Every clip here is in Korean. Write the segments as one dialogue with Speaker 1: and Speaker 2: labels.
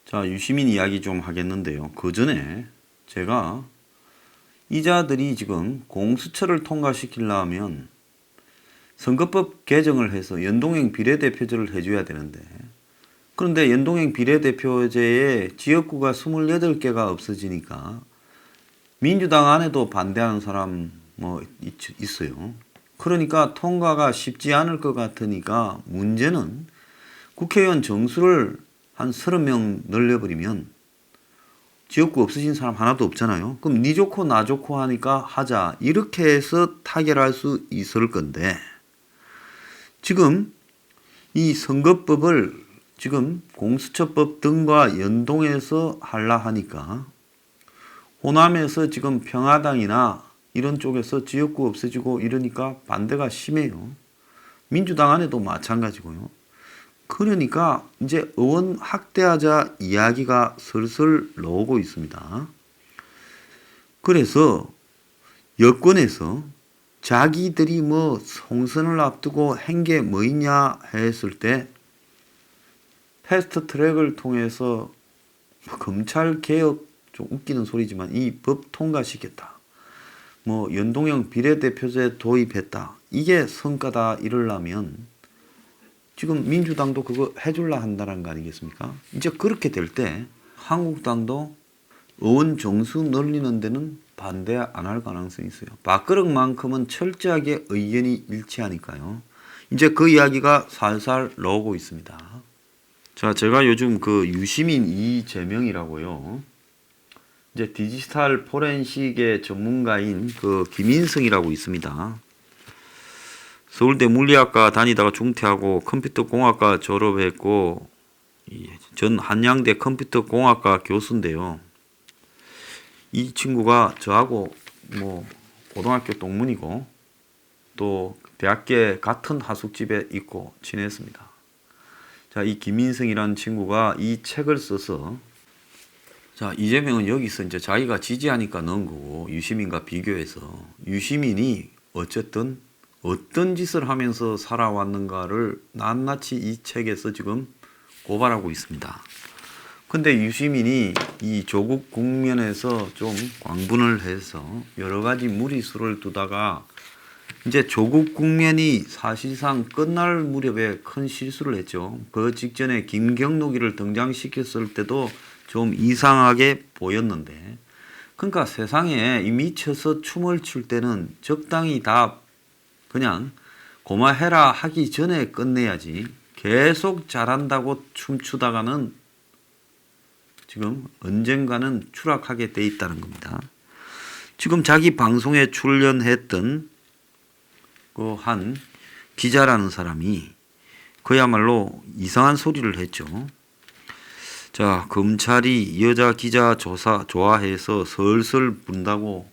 Speaker 1: 자, 유시민 이야기 좀 하겠는데요. 그 전에 제가 이자들이 지금 공수처를 통과시키려면 선거법 개정을 해서 연동형 비례대표제를 해줘야 되는데, 그런데 연동형 비례대표제에 지역구가 28개가 없어지니까 민주당 안에도 반대하는 사람 있어요. 그러니까 통과가 쉽지 않을 것 같으니까 문제는 국회의원 정수를 한 30명 늘려버리면 지역구 없으신 사람 하나도 없잖아요. 그럼 니 좋고 나 좋고 하니까 하자, 이렇게 해서 타결할 수 있을 건데, 지금 이 선거법을 지금 공수처법 등과 연동해서 하려 하니까 호남에서 지금 평화당이나 이런 쪽에서 지역구 없어지고 이러니까 반대가 심해요. 민주당 안에도 마찬가지고요. 그러니까 이제 의원 학대하자 이야기가 슬슬 나오고 있습니다. 그래서 여권에서 자기들이 총선을 앞두고 한 게 뭐 있냐 했을 때 패스트 트랙을 통해서 검찰 개혁, 좀 웃기는 소리지만 이 법 통과시켰다, 연동형 비례대표제 도입했다, 이게 성과다 이러려면 지금 민주당도 그거 해줄라 한다는 거 아니겠습니까? 이제 그렇게 될 때 한국당도 의원 정수 늘리는 데는 반대 안 할 가능성이 있어요. 밥그릇만큼은 철저하게 의견이 일치하니까요. 이제 그 이야기가 살살 나오고 있습니다. 자, 제가 요즘 그 유시민 이재명이라고요, 이제 디지털 포렌식의 전문가인 그 김인성이라고 있습니다. 서울대 물리학과 다니다가 중퇴하고 컴퓨터공학과 졸업했고 전 한양대 컴퓨터공학과 교수인데요. 이 친구가 저하고 고등학교 동문이고 또 대학교 같은 하숙집에 있고 지냈습니다. 자, 이 김인성이라는 친구가 이 책을 써서, 자, 이재명은 여기서 이제 자기가 지지하니까 넣은 거고, 유시민과 비교해서 유시민이 어쨌든 어떤 짓을 하면서 살아왔는가를 낱낱이 이 책에서 지금 고발하고 있습니다. 근데 유시민이 이 조국 국면에서 좀 광분을 해서 여러 가지 무리수를 두다가 이제 조국 국면이 사실상 끝날 무렵에 큰 실수를 했죠. 그 직전에 김경록이를 등장시켰을 때도 좀 이상하게 보였는데, 그러니까 세상에 이 미쳐서 춤을 출 때는 적당히 다 그냥 고마해라 하기 전에 끝내야지, 계속 잘한다고 춤추다가는 지금 언젠가는 추락하게 돼 있다는 겁니다. 지금 자기 방송에 출연했던 그 한 기자라는 사람이 그야말로 이상한 소리를 했죠. 자, 검찰이 여자 기자 좋아해서 설설 분다고,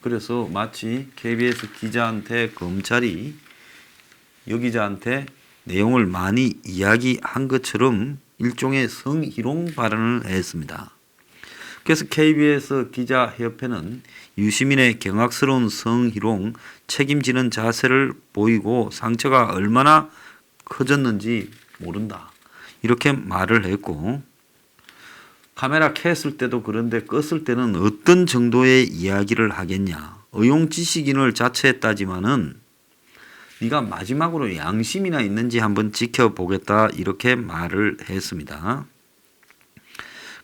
Speaker 1: 그래서 마치 KBS 기자한테 검찰이 여 기자한테 내용을 많이 이야기한 것처럼 일종의 성희롱 발언을 했습니다. 그래서 KBS 기자협회는 유시민의 경악스러운 성희롱 책임지는 자세를 보이고 상처가 얼마나 커졌는지 모른다, 이렇게 말을 했고, 카메라 켰을 때도 그런데 껐을 때는 어떤 정도의 이야기를 하겠냐, 의용지식인을 자처했다지만은 네가 마지막으로 양심이나 있는지 한번 지켜보겠다, 이렇게 말을 했습니다.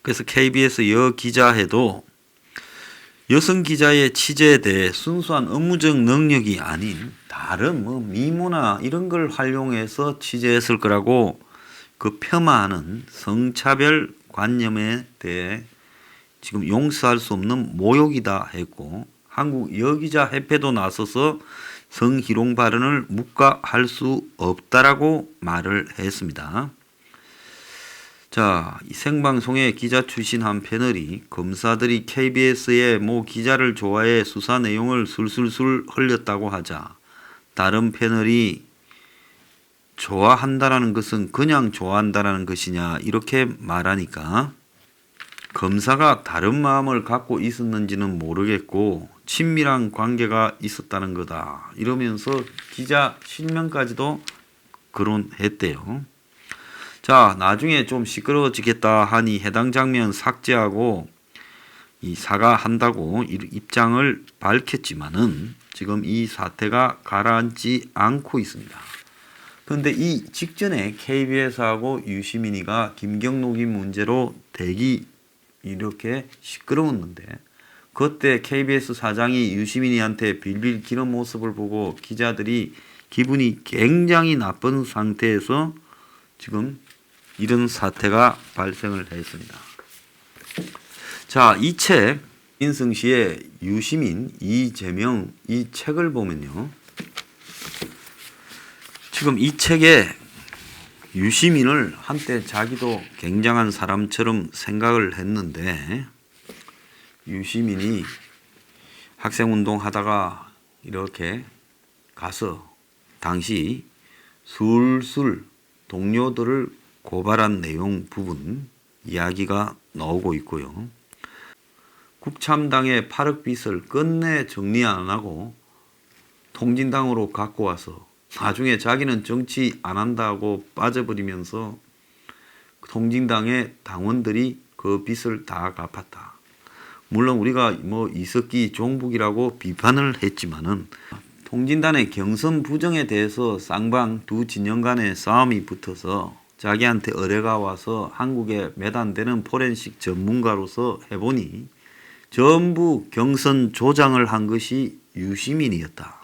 Speaker 1: 그래서 KBS 여 기자회도 여성 기자의 취재에 대해 순수한 업무적 능력이 아닌 다른 미모나 이런 걸 활용해서 취재했을 거라고 그 폄하하는 성차별 관념에 대해 지금 용서할 수 없는 모욕이다 했고, 한국 여기자협회도 나서서 성희롱 발언을 묵과할 수 없다라고 말을 했습니다. 자, 이 생방송에 기자 출신 한 패널이 검사들이 KBS의 모 기자를 좋아해 수사 내용을 술술술 흘렸다고 하자, 다른 패널이 좋아한다라는 것은 그냥 좋아한다라는 것이냐, 이렇게 말하니까 검사가 다른 마음을 갖고 있었는지는 모르겠고 친밀한 관계가 있었다는 거다, 이러면서 기자 실명까지도 거론했대요. 자, 나중에 좀 시끄러워지겠다 하니 해당 장면 삭제하고 이 사과한다고 입장을 밝혔지만은 지금 이 사태가 가라앉지 않고 있습니다. 그런데 이 직전에 KBS하고 유시민이가 김경록이 문제로 대기 이렇게 시끄러웠는데 그때 KBS 사장이 유시민이한테 빌빌 기는 모습을 보고 기자들이 기분이 굉장히 나쁜 상태에서 지금 이런 사태가 발생을 했습니다. 자, 이 책 인승씨의 유시민, 이재명 이 책을 보면요. 지금 이 책에 유시민을 한때 자기도 굉장한 사람처럼 생각을 했는데 유시민이 학생운동 하다가 이렇게 가서 당시 술술 동료들을 고발한 내용 부분 이야기가 나오고 있고요. 국참당의 8억 빚을 끝내 정리 안 하고 통진당으로 갖고 와서 나중에 자기는 정치 안 한다고 빠져버리면서 통진당의 당원들이 그 빚을 다 갚았다. 물론 우리가 뭐 이석기 종북이라고 비판을 했지만은 통진당의 경선 부정에 대해서 쌍방 두 진영 간의 싸움이 붙어서 자기한테 의뢰가 와서 한국에 몇 안 되는 포렌식 전문가로서 해보니 전부 경선 조장을 한 것이 유시민이었다.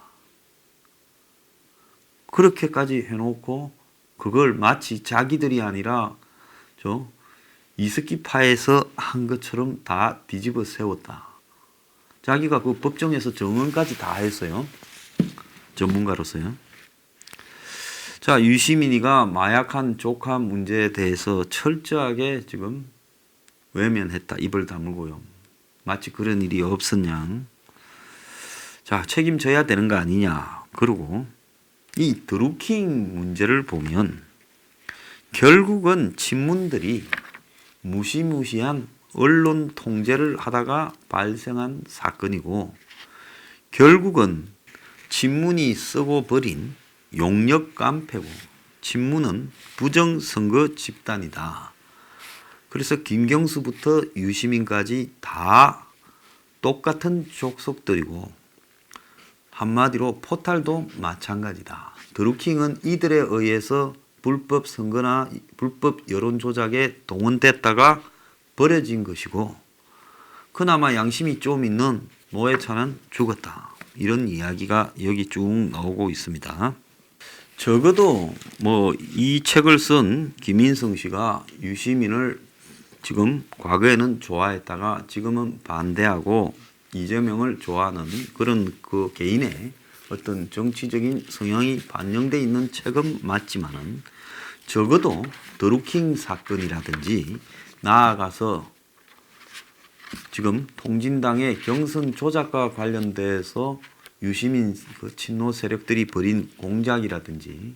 Speaker 1: 그렇게까지 해놓고 그걸 마치 자기들이 아니라 이석기파에서 한 것처럼 다 뒤집어 세웠다. 자기가 그 법정에서 증언까지 다 했어요. 전문가로서요. 자, 유시민이가 마약한 조카 문제에 대해서 철저하게 지금 외면했다. 입을 다물고요. 마치 그런 일이 없었냐. 자, 책임져야 되는 거 아니냐. 그리고 이 드루킹 문제를 보면 결국은 친문들이 무시무시한 언론 통제를 하다가 발생한 사건이고 결국은 친문이 쓰고 버린 용역 깡패고 친문은 부정선거 집단이다. 그래서 김경수부터 유시민까지 다 똑같은 족속들이고 한마디로 포탈도 마찬가지다. 드루킹은 이들에 의해서 불법 선거나 불법 여론 조작에 동원됐다가 버려진 것이고 그나마 양심이 좀 있는 노회찬은 죽었다. 이런 이야기가 여기 쭉 나오고 있습니다. 적어도 뭐 이 책을 쓴 김인성 씨가 유시민을 지금 과거에는 좋아했다가 지금은 반대하고 이재명을 좋아하는 그런 그 개인의 어떤 정치적인 성향이 반영되어 있는 책은 맞지만은 적어도 드루킹 사건이라든지 나아가서 지금 통진당의 경선 조작과 관련돼서 유시민 그 친노 세력들이 벌인 공작이라든지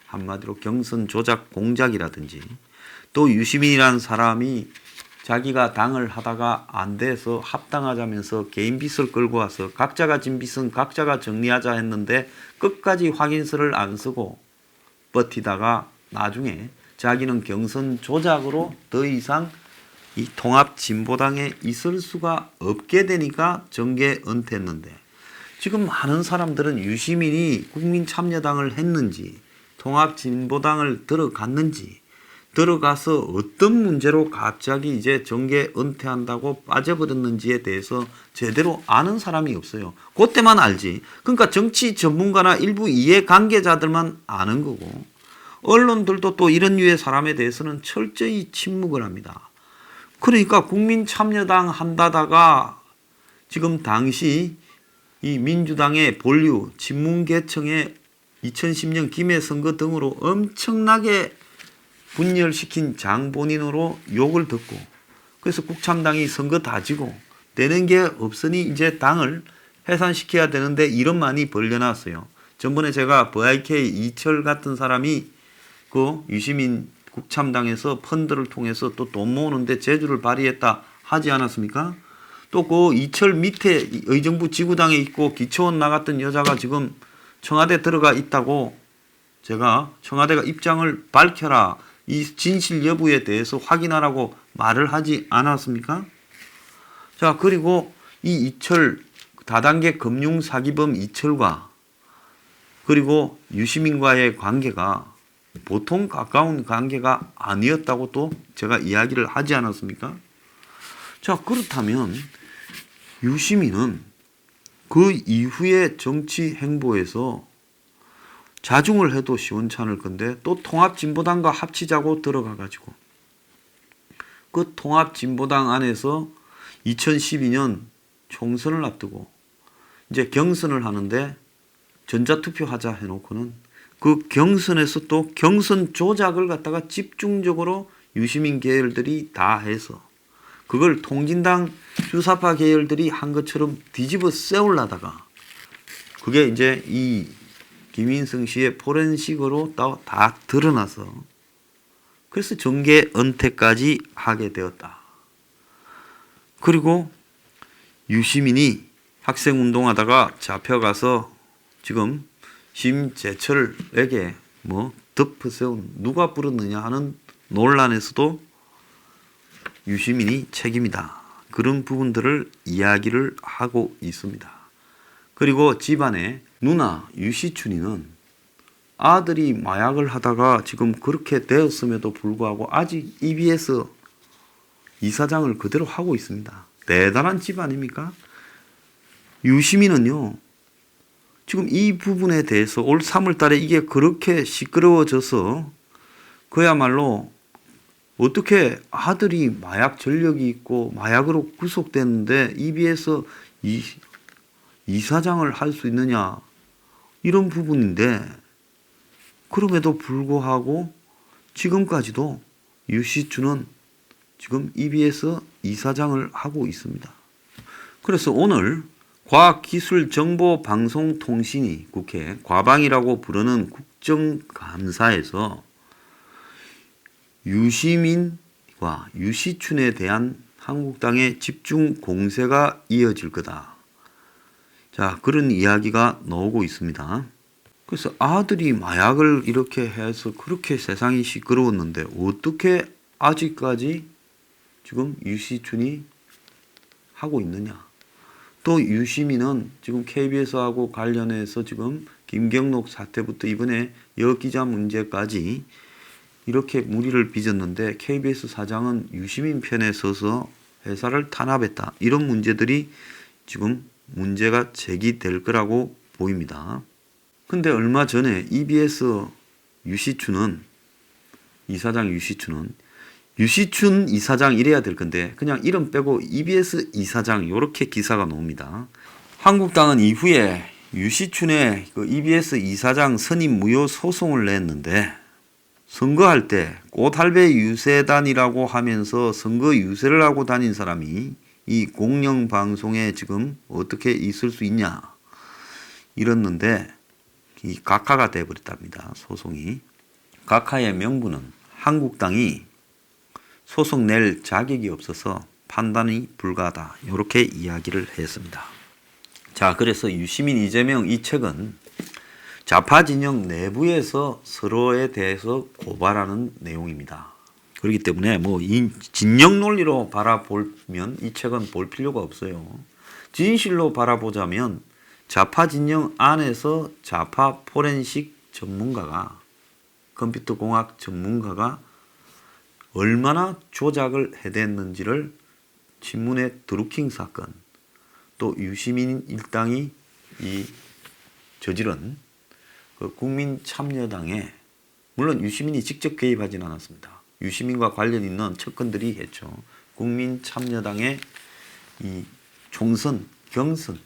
Speaker 1: 한마디로 경선 조작 공작이라든지 또 유시민이라는 사람이 자기가 당을 하다가 안 돼서 합당하자면서 개인 빚을 끌고 와서 각자가 진 빚은 각자가 정리하자 했는데 끝까지 확인서를 안 쓰고 버티다가 나중에 자기는 경선 조작으로 더 이상 이 통합진보당에 있을 수가 없게 되니까 정계 은퇴했는데 지금 많은 사람들은 유시민이 국민참여당을 했는지 통합진보당을 들어갔는지 들어가서 어떤 문제로 갑자기 이제 정계 은퇴한다고 빠져버렸는지에 대해서 제대로 아는 사람이 없어요. 그때만 알지. 그러니까 정치 전문가나 일부 이해관계자들만 아는 거고 언론들도 또 이런 류의 사람에 대해서는 철저히 침묵을 합니다. 그러니까 국민참여당 한다다가 지금 당시 이 민주당의 본류, 친문계층의 2010년 김해 선거 등으로 엄청나게 분열시킨 장본인으로 욕을 듣고 그래서 국참당이 선거 다 지고 되는 게 없으니 이제 당을 해산시켜야 되는데 이런 많이 벌려놨어요. 전번에 제가 VIK 이철 같은 사람이 그 유시민 국참당에서 펀드를 통해서 또 돈 모으는데 재주를 발휘했다 하지 않았습니까? 또 그 이철 밑에 의정부 지구당에 있고 기초원 나갔던 여자가 지금 청와대 들어가 있다고 제가 청와대가 입장을 밝혀라 이 진실 여부에 대해서 확인하라고 말을 하지 않았습니까? 자, 그리고 이 이철 다단계 금융사기범 이철과 그리고 유시민과의 관계가 보통 가까운 관계가 아니었다고 또 제가 이야기를 하지 않았습니까? 자, 그렇다면 유시민은 그 이후의 정치 행보에서 자중을 해도 시원찮을 건데 또 통합진보당과 합치자고 들어가가지고 그 통합진보당 안에서 2012년 총선을 앞두고 이제 경선을 하는데 전자투표 하자 해놓고는 그 경선에서 또 경선 조작을 갖다가 집중적으로 유시민 계열들이 다 해서 그걸 통진당 주사파 계열들이 한 것처럼 뒤집어 세우려다가 그게 이제 이 김인성 씨의 포렌식으로 다 드러나서 그래서 정계 은퇴까지 하게 되었다. 그리고 유시민이 학생운동하다가 잡혀가서 지금 심재철에게 뭐 덮어세운 누가 뿌렸느냐 하는 논란에서도 유시민이 책임이다. 그런 부분들을 이야기를 하고 있습니다. 그리고 집안에 누나 유시춘이는 아들이 마약을 하다가 지금 그렇게 되었음에도 불구하고 아직 EBS 이사장을 그대로 하고 있습니다. 대단한 집 아닙니까? 유시민은요. 지금 이 부분에 대해서 올 3월 달에 이게 그렇게 시끄러워져서 그야말로 어떻게 아들이 마약 전력이 있고 마약으로 구속됐는데 EBS 이사장을 할 수 있느냐 이런 부분인데 그럼에도 불구하고 지금까지도 유시춘은 지금 EBS 이사장을 하고 있습니다. 그래서 오늘 과학기술정보방송통신위 국회 과방이라고 부르는 국정감사에서 유시민과 유시춘에 대한 한국당의 집중 공세가 이어질 거다. 자, 그런 이야기가 나오고 있습니다. 그래서 아들이 마약을 이렇게 해서 그렇게 세상이 시끄러웠는데 어떻게 아직까지 지금 유시춘이 하고 있느냐. 또 유시민은 지금 KBS하고 관련해서 지금 김경록 사태부터 이번에 여기자 문제까지 이렇게 무리를 빚었는데 KBS 사장은 유시민 편에 서서 회사를 탄압했다. 이런 문제들이 지금 문제가 제기될 거라고 보입니다. 근데 얼마 전에 EBS 유시춘은 이사장 유시춘 이사장 이래야 될 건데 그냥 이름 빼고 EBS 이사장 이렇게 기사가 나옵니다. 한국당은 이후에 유시춘의 그 EBS 이사장 선임 무효 소송을 냈는데 선거할 때 꽃할배 유세단이라고 하면서 선거 유세를 하고 다닌 사람이 이 공영방송에 지금 어떻게 있을 수 있냐 이랬는데 이 각하가 돼버렸답니다. 소송이. 각하의 명분은 한국당이 소송 낼 자격이 없어서 판단이 불가하다. 이렇게 이야기를 했습니다. 자, 그래서 유시민, 이재명 이 책은 좌파 진영 내부에서 서로에 대해서 고발하는 내용입니다. 그렇기 때문에 뭐 이 진영 논리로 바라보면 이 책은 볼 필요가 없어요. 진실로 바라보자면 좌파 진영 안에서 좌파 포렌식 전문가가 컴퓨터 공학 전문가가 얼마나 조작을 해댔는지를 친문의 드루킹 사건 또 유시민 일당이 이 저지른 그 국민참여당에 물론 유시민이 직접 개입하진 않았습니다. 유시민과 관련 있는 측근들이 했죠. 국민참여당의 이 총선, 경선,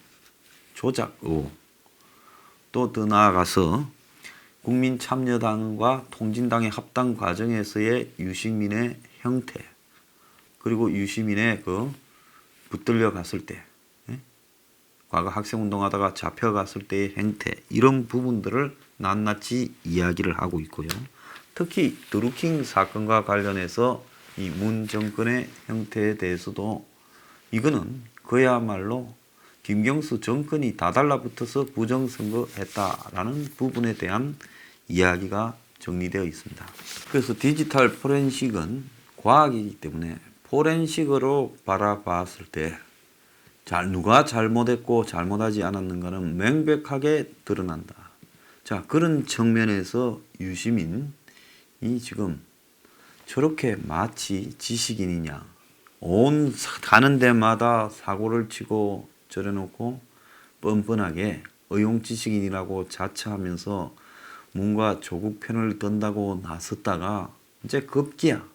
Speaker 1: 조작 의혹 또 더 나아가서 국민참여당과 통진당의 합당 과정에서의 유시민의 형태 그리고 유시민의 그 붙들려 갔을 때 과거 학생운동하다가 잡혀갔을 때의 행태 이런 부분들을 낱낱이 이야기를 하고 있고요. 특히 드루킹 사건과 관련해서 이 문 정권의 형태에 대해서도 이거는 그야말로 김경수 정권이 다 달라붙어서 부정선거했다라는 부분에 대한 이야기가 정리되어 있습니다. 그래서 디지털 포렌식은 과학이기 때문에 포렌식으로 바라봤을 때 누가 잘못했고 잘못하지 않았는가는 명백하게 드러난다. 자, 그런 측면에서 유시민이 지금 저렇게 마치 지식인이냐, 가는 데마다 사고를 치고 저래놓고 뻔뻔하게 의용지식인이라고 자처하면서 뭔가 조국 편을 든다고 나섰다가 이제 급기야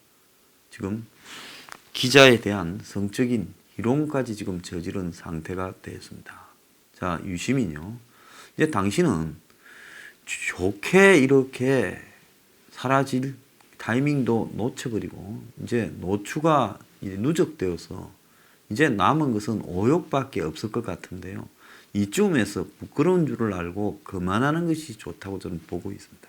Speaker 1: 지금 기자에 대한 성적인 희롱까지 지금 저지른 상태가 되었습니다. 자, 유시민요. 이제 당신은 좋게 이렇게 사라질 타이밍도 놓쳐버리고 이제 노추가 이제 누적되어서 이제 남은 것은 오욕밖에 없을 것 같은데요. 이쯤에서 부끄러운 줄을 알고 그만하는 것이 좋다고 저는 보고 있습니다.